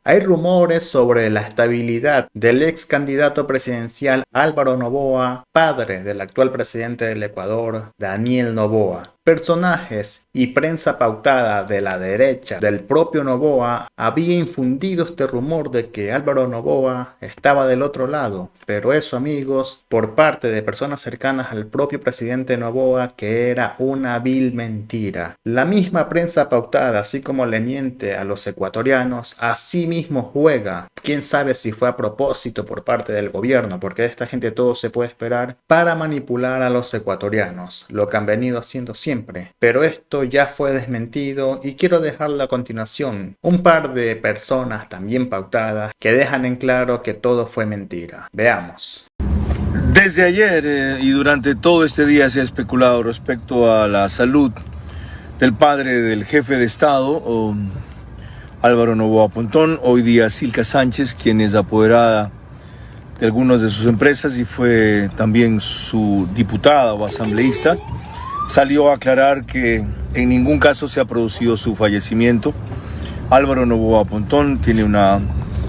Hay rumores sobre la estabilidad del ex candidato presidencial Álvaro Noboa, padre del actual presidente del Ecuador, Daniel Noboa. Personajes y prensa pautada de la derecha del propio Noboa había infundido este rumor de que Álvaro Noboa estaba del otro lado, pero eso, amigos, por parte de personas cercanas al propio presidente Noboa, que era una vil mentira. La misma prensa pautada, así como le miente a los ecuatorianos, así mismo juega. Quién sabe si fue a propósito por parte del gobierno, porque de esta gente todo se puede esperar, para manipular a los ecuatorianos, lo que han venido haciendo siempre. Pero esto ya fue desmentido y quiero dejarlo a continuación. Un par de personas también pautadas que dejan en claro que todo fue mentira. Veamos. Desde ayer y durante todo este día se ha especulado respecto a la salud del padre del jefe de Estado, Álvaro Noboa Pontón, hoy día Silka Sánchez, quien es apoderada de algunas de sus empresas y fue también su diputada o asambleísta. Salió a aclarar que en ningún caso se ha producido su fallecimiento. Álvaro Noboa Pontón tiene una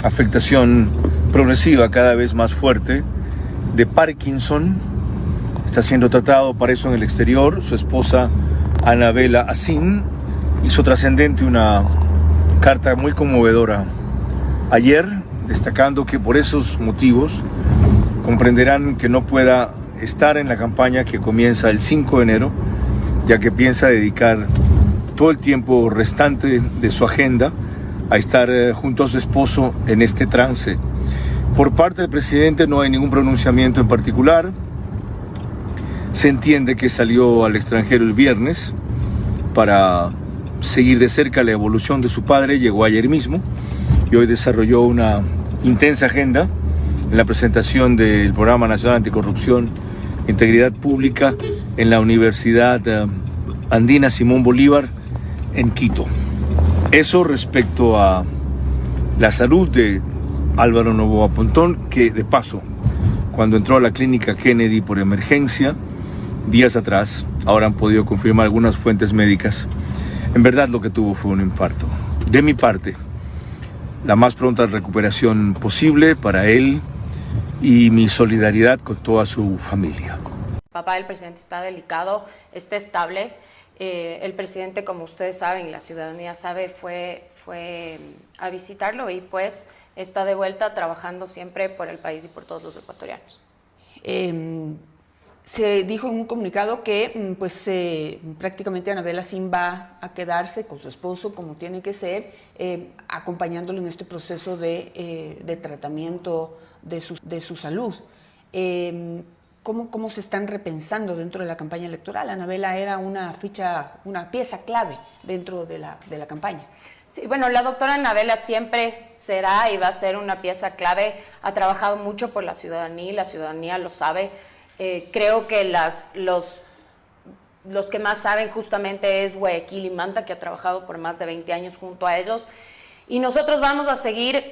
afectación progresiva cada vez más fuerte de Parkinson. Está siendo tratado para eso en el exterior. Su esposa Anabela Asín hizo trascendente una carta muy conmovedora ayer, destacando que por esos motivos comprenderán que no pueda estar en la campaña que comienza el 5 de enero, ya que piensa dedicar todo el tiempo restante de su agenda a estar junto a su esposo en este trance. Por parte del presidente no hay ningún pronunciamiento en particular. Se entiende que salió al extranjero el viernes para seguir de cerca la evolución de su padre, llegó ayer mismo y hoy desarrolló una intensa agenda en la presentación del Programa Nacional Anticorrupción e Integridad Pública en la Universidad Andina Simón Bolívar en Quito. Eso respecto a la salud de Álvaro Noboa Pontón, que de paso, cuando entró a la clínica Kennedy por emergencia, días atrás, ahora han podido confirmar algunas fuentes médicas, en verdad lo que tuvo fue un infarto. De mi parte, la más pronta recuperación posible para él y mi solidaridad con toda su familia. Papá del presidente está delicado, está estable. El presidente, como ustedes saben y la ciudadanía sabe, fue a visitarlo y pues está de vuelta trabajando siempre por el país y por todos los ecuatorianos. Se dijo en un comunicado que prácticamente Anabela Asín va a quedarse con su esposo como tiene que ser, acompañándolo en este proceso de tratamiento de su salud. ¿Cómo se están repensando dentro de la campaña electoral? Anabela era una pieza clave dentro de la campaña. Sí, bueno, la doctora Anabela siempre será y va a ser una pieza clave. Ha trabajado mucho por la ciudadanía y la ciudadanía lo sabe. Creo que los que más saben justamente es Guayaquil y Manta, que ha trabajado por más de 20 años junto a ellos. Y nosotros vamos a seguir,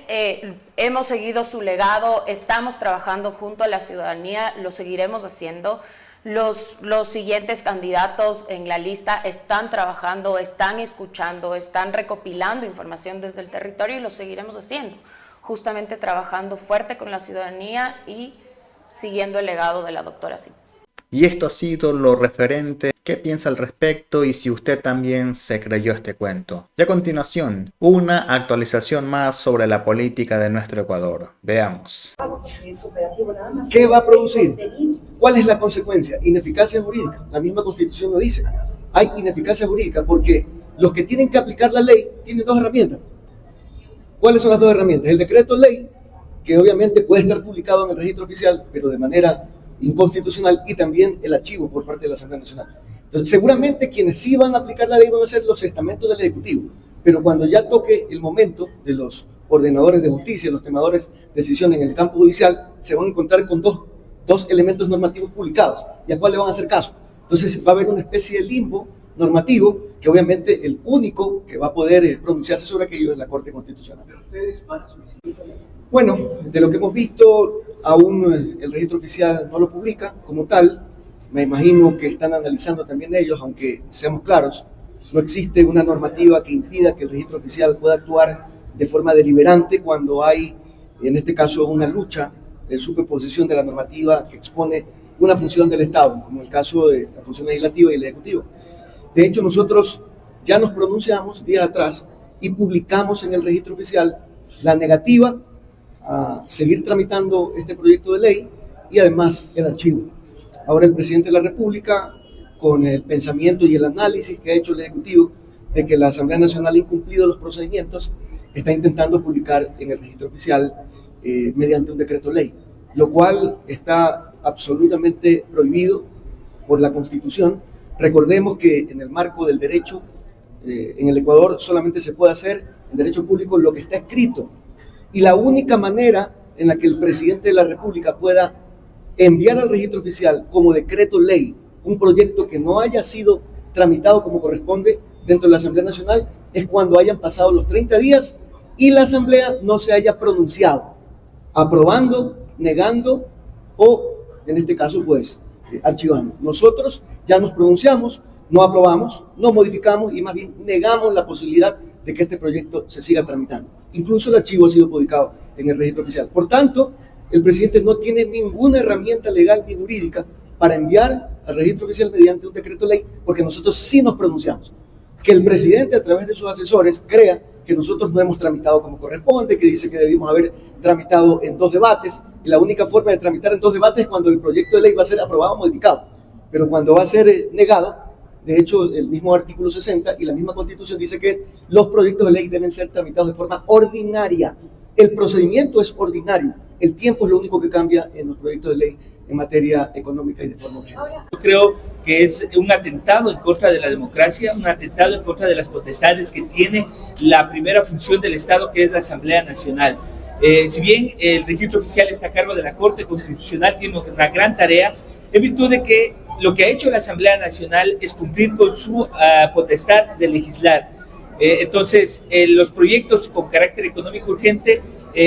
hemos seguido su legado, estamos trabajando junto a la ciudadanía, lo seguiremos haciendo. Los siguientes candidatos en la lista están trabajando, están escuchando, están recopilando información desde el territorio y lo seguiremos haciendo, justamente trabajando fuerte con la ciudadanía y siguiendo el legado de la doctora Asín. Y esto ha sido lo referente. ¿Qué piensa al respecto y si usted también se creyó este cuento? Y a continuación, una actualización más sobre la política de nuestro Ecuador. Veamos. ¿Qué va a producir? ¿Cuál es la consecuencia? Ineficacia jurídica. La misma Constitución lo dice. Hay ineficacia jurídica porque los que tienen que aplicar la ley tienen dos herramientas. ¿Cuáles son las dos herramientas? El decreto ley, que obviamente puede estar publicado en el registro oficial, pero de manera inconstitucional, y también el archivo por parte de la Asamblea Nacional. Entonces, seguramente quienes sí van a aplicar la ley van a ser los estamentos del Ejecutivo, pero cuando ya toque el momento de los ordenadores de justicia, los tomadores de decisión en el campo judicial, se van a encontrar con dos elementos normativos publicados, y a cuál le van a hacer caso. Entonces va a haber una especie de limbo normativo, que obviamente el único que va a poder pronunciarse sobre aquello es la Corte Constitucional. ¿Pero ustedes van a solicitar? Bueno, de lo que hemos visto, aún el registro oficial no lo publica como tal. Me imagino que están analizando también ellos, aunque seamos claros, no existe una normativa que impida que el registro oficial pueda actuar de forma deliberante cuando hay, en este caso, una lucha de superposición de la normativa que expone una función del Estado, como el caso de la función legislativa y el ejecutivo. De hecho, nosotros ya nos pronunciamos días atrás y publicamos en el registro oficial la negativa a seguir tramitando este proyecto de ley y además el archivo. Ahora el presidente de la República, con el pensamiento y el análisis que ha hecho el Ejecutivo de que la Asamblea Nacional ha incumplido los procedimientos, está intentando publicar en el registro oficial mediante un decreto ley, lo cual está absolutamente prohibido por la Constitución. Recordemos que en el marco del derecho, en el Ecuador solamente se puede hacer en derecho público lo que está escrito, y la única manera en la que el presidente de la República pueda enviar al registro oficial como decreto ley un proyecto que no haya sido tramitado como corresponde dentro de la Asamblea Nacional es cuando hayan pasado los 30 días y la Asamblea no se haya pronunciado, aprobando, negando o, en este caso, pues, archivando. Nosotros ya nos pronunciamos, no aprobamos, no modificamos y más bien negamos la posibilidad de que este proyecto se siga tramitando. Incluso el archivo ha sido publicado en el registro oficial. Por tanto, el presidente no tiene ninguna herramienta legal ni jurídica para enviar al registro oficial mediante un decreto ley, porque nosotros sí nos pronunciamos. Que el presidente, a través de sus asesores, crea que nosotros no hemos tramitado como corresponde, que dice que debimos haber tramitado en 2 debates, y la única forma de tramitar en 2 debates es cuando el proyecto de ley va a ser aprobado o modificado. Pero cuando va a ser negado, de hecho, el mismo artículo 60 y la misma Constitución dice que los proyectos de ley deben ser tramitados de forma ordinaria. El procedimiento es ordinario. El tiempo es lo único que cambia en los proyectos de ley en materia económica y de forma urgente. Yo creo que es un atentado en contra de la democracia, un atentado en contra de las potestades que tiene la primera función del Estado, que es la Asamblea Nacional. Si bien el registro oficial está a cargo de la Corte Constitucional, tiene una gran tarea, en virtud de que lo que ha hecho la Asamblea Nacional es cumplir con su potestad de legislar. Entonces, los proyectos con carácter económico urgente,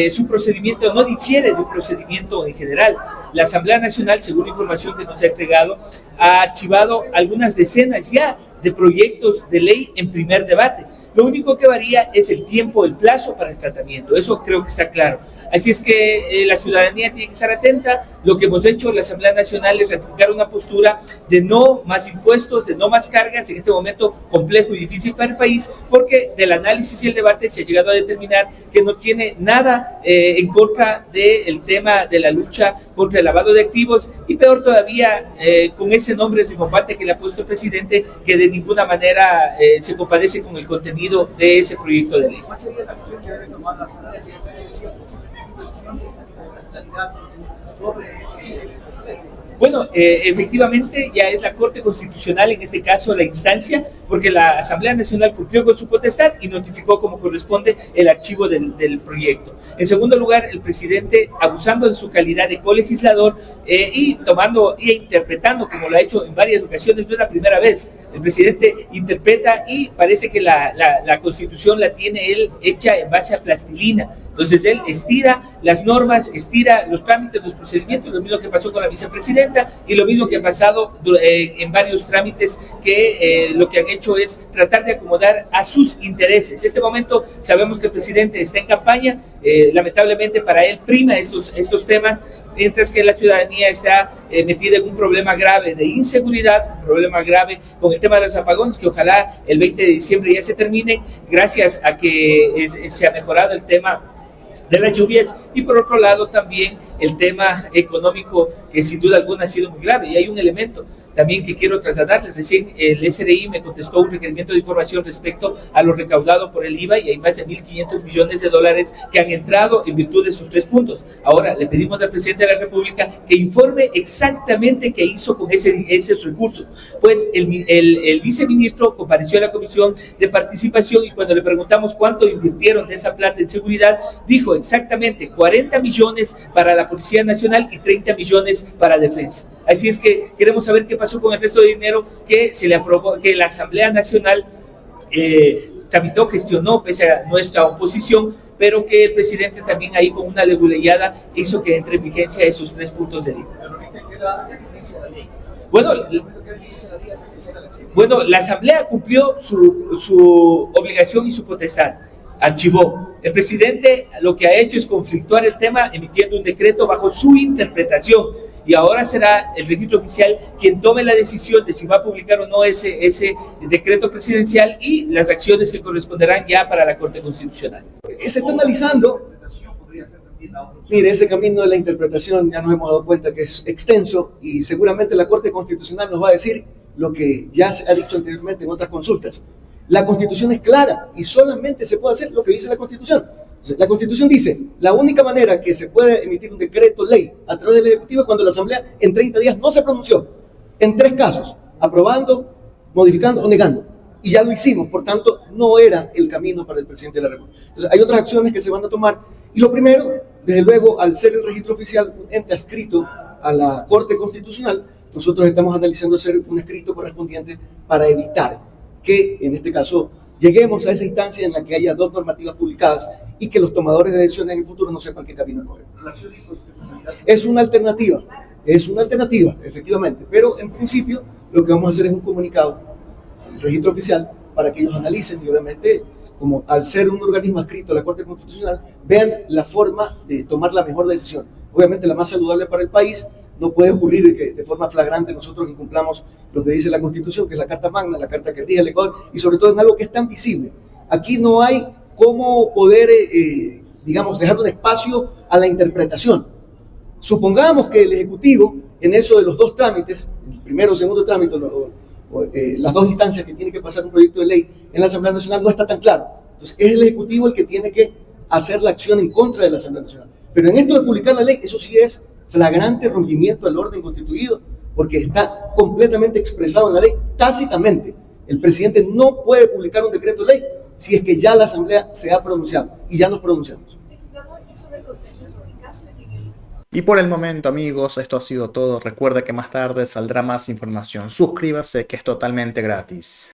su procedimiento no difiere de un procedimiento en general. La Asamblea Nacional, según la información que nos ha entregado, ha archivado algunas decenas ya de proyectos de ley en primer debate. Lo único que varía es el tiempo, el plazo para el tratamiento. Eso creo que está claro. Así es que la ciudadanía tiene que estar atenta. Lo que hemos hecho en la Asamblea Nacional es ratificar una postura de no más impuestos, de no más cargas en este momento complejo y difícil para el país, porque del análisis y el debate se ha llegado a determinar que no tiene nada en contra del tema de la lucha contra el lavado de activos, y peor todavía con ese nombre rimbombante que le ha puesto el presidente, que de ninguna manera se compadece con el contenido de ese proyecto de ley. ¿Cuál sería la acción que debe tomar la Asamblea sobre Bueno, efectivamente ya es la Corte Constitucional, en este caso la instancia, porque la Asamblea Nacional cumplió con su potestad y notificó como corresponde el archivo del proyecto. En segundo lugar, el presidente, abusando de su calidad de colegislador y tomando e interpretando, como lo ha hecho en varias ocasiones, no es la primera vez, el presidente interpreta y parece que la Constitución la tiene él hecha en base a plastilina. Entonces él estira las normas, estira los trámites, los procedimientos, lo mismo que pasó con la vicepresidenta y lo mismo que ha pasado en varios trámites que lo que han hecho es tratar de acomodar a sus intereses. En este momento sabemos que el presidente está en campaña, lamentablemente para él prima estos temas, mientras que la ciudadanía está metida en un problema grave de inseguridad, un problema grave con el tema de los apagones, que ojalá el 20 de diciembre ya se termine, gracias a que se ha mejorado el tema de las lluvias, y por otro lado también el tema económico, que sin duda alguna ha sido muy grave. Y hay un elemento también que quiero trasladarles. Recién el SRI me contestó un requerimiento de información respecto a lo recaudado por el IVA, y hay más de 1.500 millones de dólares que han entrado en virtud de sus 3 puntos. Ahora le pedimos al presidente de la República que informe exactamente qué hizo con esos recursos. Pues el viceministro compareció a la Comisión de Participación, y cuando le preguntamos cuánto invirtieron de esa plata en seguridad, dijo exactamente 40 millones para la Policía Nacional y 30 millones para Defensa. Así es que queremos saber qué pasó con el resto de dinero que se le aprobó, que la Asamblea Nacional tramitó, gestionó pese a nuestra oposición, pero que el presidente también ahí con una leguleyada hizo que entre en vigencia esos 3 puntos de ley. Bueno, la Asamblea cumplió su obligación y su potestad, archivó. El presidente lo que ha hecho es conflictuar el tema emitiendo un decreto bajo su interpretación, y ahora será el registro oficial quien tome la decisión de si va a publicar o no ese decreto presidencial y las acciones que corresponderán ya para la Corte Constitucional. Se está analizando. Mire, ese camino de la interpretación ya nos hemos dado cuenta que es extenso y seguramente la Corte Constitucional nos va a decir lo que ya se ha dicho anteriormente en otras consultas. La Constitución es clara y solamente se puede hacer lo que dice la Constitución. La Constitución dice, la única manera que se puede emitir un decreto ley a través del Ejecutivo es cuando la Asamblea en 30 días no se pronunció. En 3 casos, aprobando, modificando o negando. Y ya lo hicimos, por tanto, no era el camino para el presidente de la República. Entonces, hay otras acciones que se van a tomar. Y lo primero, desde luego, al ser el registro oficial un ente adscrito a la Corte Constitucional, nosotros estamos analizando hacer un escrito correspondiente para evitar que, en este caso, lleguemos a esa instancia en la que haya 2 normativas publicadas y que los tomadores de decisiones en el futuro no sepan qué camino escoger. Es una alternativa, efectivamente, pero en principio lo que vamos a hacer es un comunicado al registro oficial para que ellos analicen y obviamente, como al ser un organismo adscrito a la Corte Constitucional, vean la forma de tomar la mejor decisión. Obviamente la más saludable para el país. No puede ocurrir que de forma flagrante nosotros incumplamos lo que dice la Constitución, que es la Carta Magna, la Carta que rige el Ecuador, y sobre todo en algo que es tan visible. Aquí no hay cómo poder, digamos, dejar un espacio a la interpretación. Supongamos que el Ejecutivo, en eso de los 2 trámites, el primero o segundo trámite, las 2 instancias que tiene que pasar un proyecto de ley en la Asamblea Nacional, no está tan claro. Entonces, es el Ejecutivo el que tiene que hacer la acción en contra de la Asamblea Nacional. Pero en esto de publicar la ley, eso sí es flagrante rompimiento del orden constituido, porque está completamente expresado en la ley, tácitamente. El presidente no puede publicar un decreto de ley si es que ya la Asamblea se ha pronunciado, y ya nos pronunciamos. Y por el momento, amigos, esto ha sido todo. Recuerda que más tarde saldrá más información. Suscríbase, que es totalmente gratis.